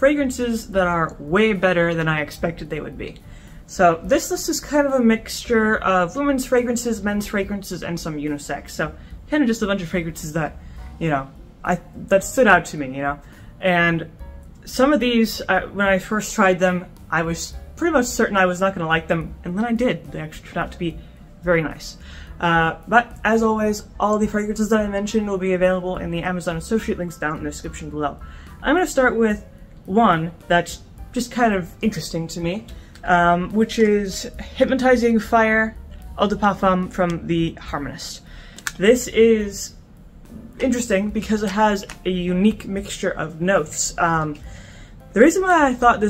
fragrances that are way better than I expected they would be. So this list is kind of a mixture of women's fragrances, men's fragrances, and some unisex. So kind of just a bunch of fragrances that, you know, that stood out to me, you know. And some of these, when I first tried them, I was pretty much certain I was not going to like them, and then I did. They actually turned out to be very nice. But as always, all the fragrances that I mentioned will be available in the Amazon associate links down in the description below. I'm going to start with one that's just kind of interesting to me, which is Hypnotizing Fire Eau de Parfum from the Harmonist. This is interesting because it has a unique mixture of notes. The reason why I thought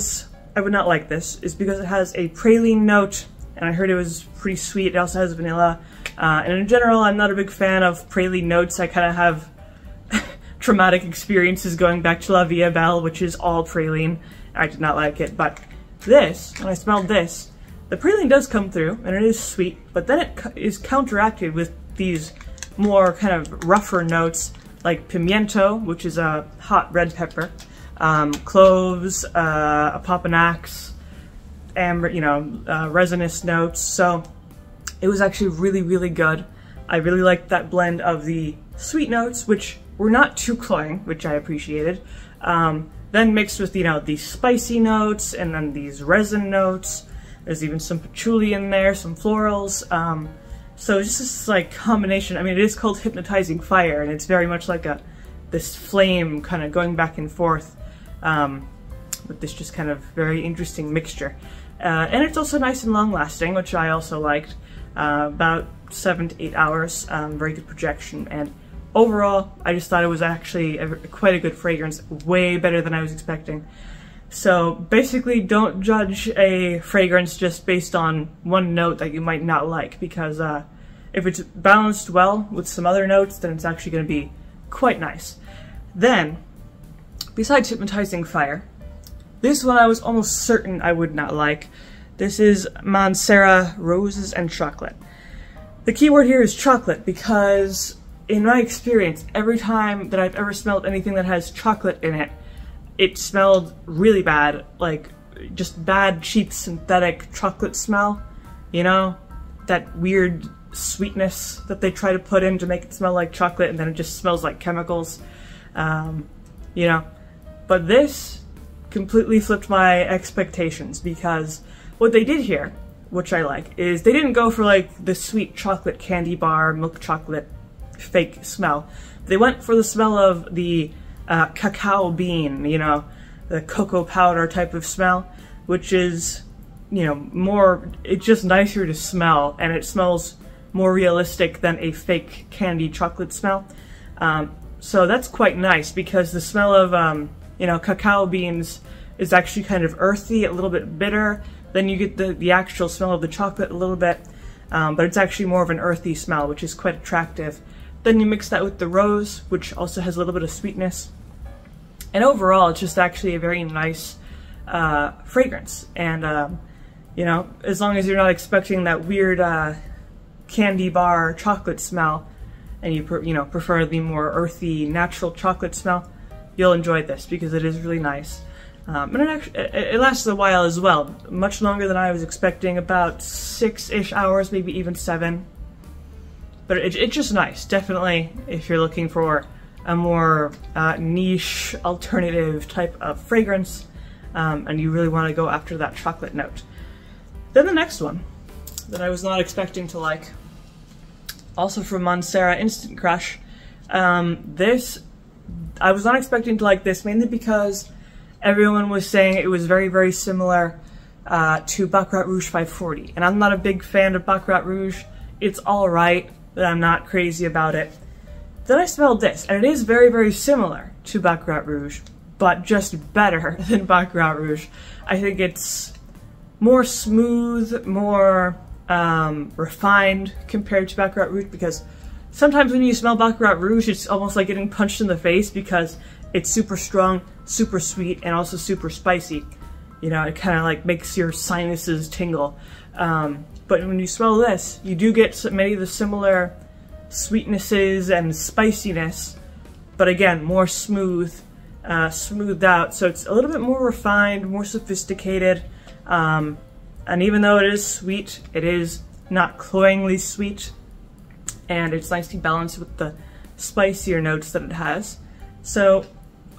I would not like this is because it has a praline note, and I heard it was pretty sweet. It also has vanilla, and in general, I'm not a big fan of praline notes. I kind of have traumatic experiences going back to La Vie est Belle, which is all praline. I did not like it, but this, when I smelled this, the praline does come through, and it is sweet, but then it is counteracted with these more kind of rougher notes, like pimiento, which is a hot red pepper, cloves, a papanax, amber, you know, resinous notes. So it was actually really, really good. I really liked that blend of the sweet notes, which were not too cloying, which I appreciated. Then mixed with, you know, these spicy notes and then these resin notes. There's even some patchouli in there, some florals. So it's just this like combination. I mean, it is called Hypnotizing Fire, and it's very much like this flame kind of going back and forth with this just kind of very interesting mixture. And it's also nice and long lasting, which I also liked. About 7 to 8 hours, very good projection, and overall, I just thought it was actually quite a good fragrance, way better than I was expecting. So basically, don't judge a fragrance just based on one note that you might not like, because if it's balanced well with some other notes, then it's actually going to be quite nice. Then, besides Hypnotizing Fire, this one I was almost certain I would not like. This is Mancera Roses and Chocolate. The key word here is chocolate, because in my experience, every time that I've ever smelled anything that has chocolate in it, it smelled really bad, like just bad, cheap, synthetic chocolate smell, you know? That weird sweetness that they try to put in to make it smell like chocolate, and then it just smells like chemicals, you know? But this completely flipped my expectations, because what they did here, which I like, is they didn't go for like the sweet chocolate candy bar, milk chocolate fake smell. They went for the smell of the cacao bean, you know, the cocoa powder type of smell, which is, you know, it's just nicer to smell, and it smells more realistic than a fake candy chocolate smell. So that's quite nice, because the smell of, you know, cacao beans is actually kind of earthy, a little bit bitter. Then you get the actual smell of the chocolate a little bit, but it's actually more of an earthy smell, which is quite attractive. Then you mix that with the rose, which also has a little bit of sweetness. And overall, it's just actually a very nice fragrance. And, you know, as long as you're not expecting that weird candy bar chocolate smell, and you prefer the more earthy, natural chocolate smell, you'll enjoy this, because it is really nice. And it lasts a while as well, much longer than I was expecting, about 6-ish hours, maybe even 7. But it's just nice, definitely, if you're looking for a more niche, alternative type of fragrance, and you really want to go after that chocolate note. Then the next one that I was not expecting to like, also from Mancera Instant Crush. This, I was not expecting to like this, mainly because everyone was saying it was very, very similar to Baccarat Rouge 540. And I'm not a big fan of Baccarat Rouge. It's alright, but I'm not crazy about it. Then I smelled this, and it is very, very similar to Baccarat Rouge, but just better than Baccarat Rouge. I think it's more smooth, more refined compared to Baccarat Rouge, because sometimes when you smell Baccarat Rouge, it's almost like getting punched in the face, because it's super strong, super sweet, and also super spicy. You know, it kind of like makes your sinuses tingle. But when you smell this, you do get many of the similar sweetnesses and spiciness, but again, more smooth smoothed out, so it's a little bit more refined, more sophisticated, and even though it is sweet, it is not cloyingly sweet, and it's nicely balanced with the spicier notes that it has. So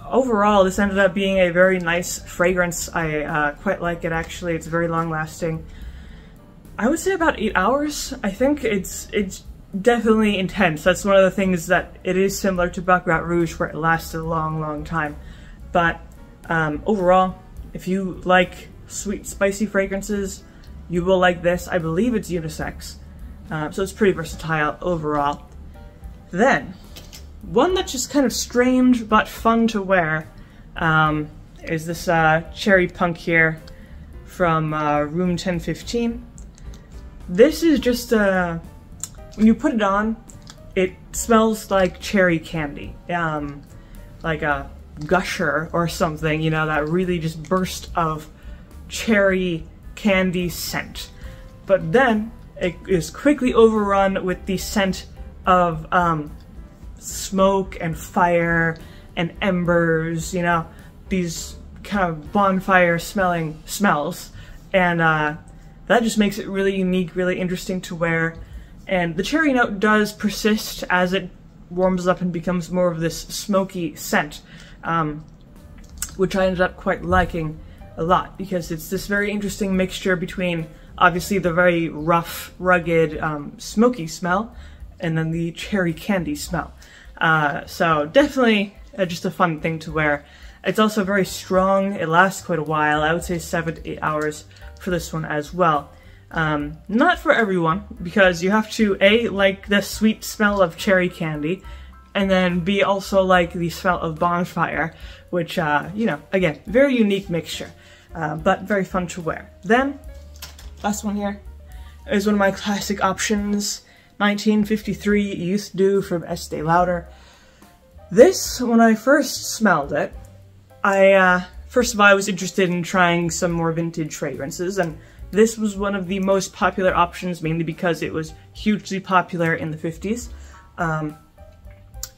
overall, this ended up being a very nice fragrance. I quite like it, actually. It's very long lasting. I would say about 8 hours. I think it's definitely intense. That's one of the things that it is similar to Baccarat Rouge, where it lasted a long time. But overall, if you like sweet, spicy fragrances, you will like this. I believe it's unisex, so it's pretty versatile overall. Then, one that's just kind of strange but fun to wear is this Cherry Punk here from Room 1015. This is just, when you put it on, it smells like cherry candy, like a gusher or something, you know, that really just burst of cherry candy scent. But then it is quickly overrun with the scent of smoke and fire and embers, you know, these kind of bonfire smelling smells, and that just makes it really unique, really interesting to wear. And the cherry note does persist as it warms up and becomes more of this smoky scent, which I ended up quite liking a lot, because it's this very interesting mixture between obviously the very rough, rugged, smoky smell, and then the cherry candy smell. So definitely just a fun thing to wear. It's also very strong. It lasts quite a while. I would say 7 to 8 hours for this one as well. Not for everyone, because you have to A, like the sweet smell of cherry candy, and then B, also like the smell of bonfire, which, you know, again, very unique mixture, but very fun to wear. Then, last one here is one of my classic options, 1953 Youth Dew from Estee Lauder. This, when I first smelled it, first of all, I was interested in trying some more vintage fragrances, and this was one of the most popular options, mainly because it was hugely popular in the 50s.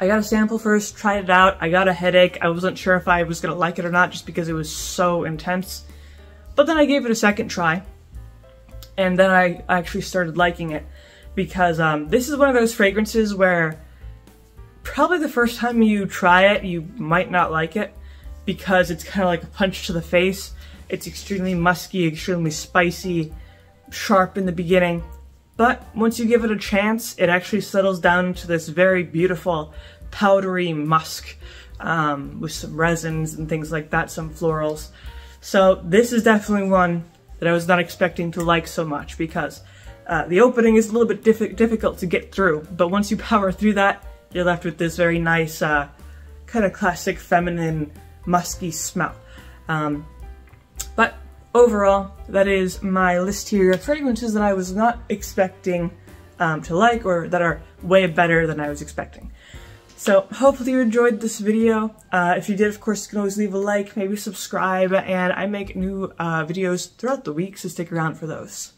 I got a sample first, tried it out, I got a headache. I wasn't sure if I was gonna like it or not, just because it was so intense. But then I gave it a second try, and then I actually started liking it, because this is one of those fragrances where probably the first time you try it, you might not like it, because it's kind of like a punch to the face. It's extremely musky, extremely spicy, sharp in the beginning, but once you give it a chance, it actually settles down into this very beautiful, powdery musk, with some resins and things like that, some florals. So this is definitely one that I was not expecting to like so much, because the opening is a little bit difficult to get through, but once you power through that, you're left with this very nice, kind of classic feminine, musky smell. But overall, that is my list here of fragrances that I was not expecting to like, or that are way better than I was expecting. So hopefully you enjoyed this video. If you did, of course, you can always leave a like, maybe subscribe, and I make new videos throughout the week, so stick around for those.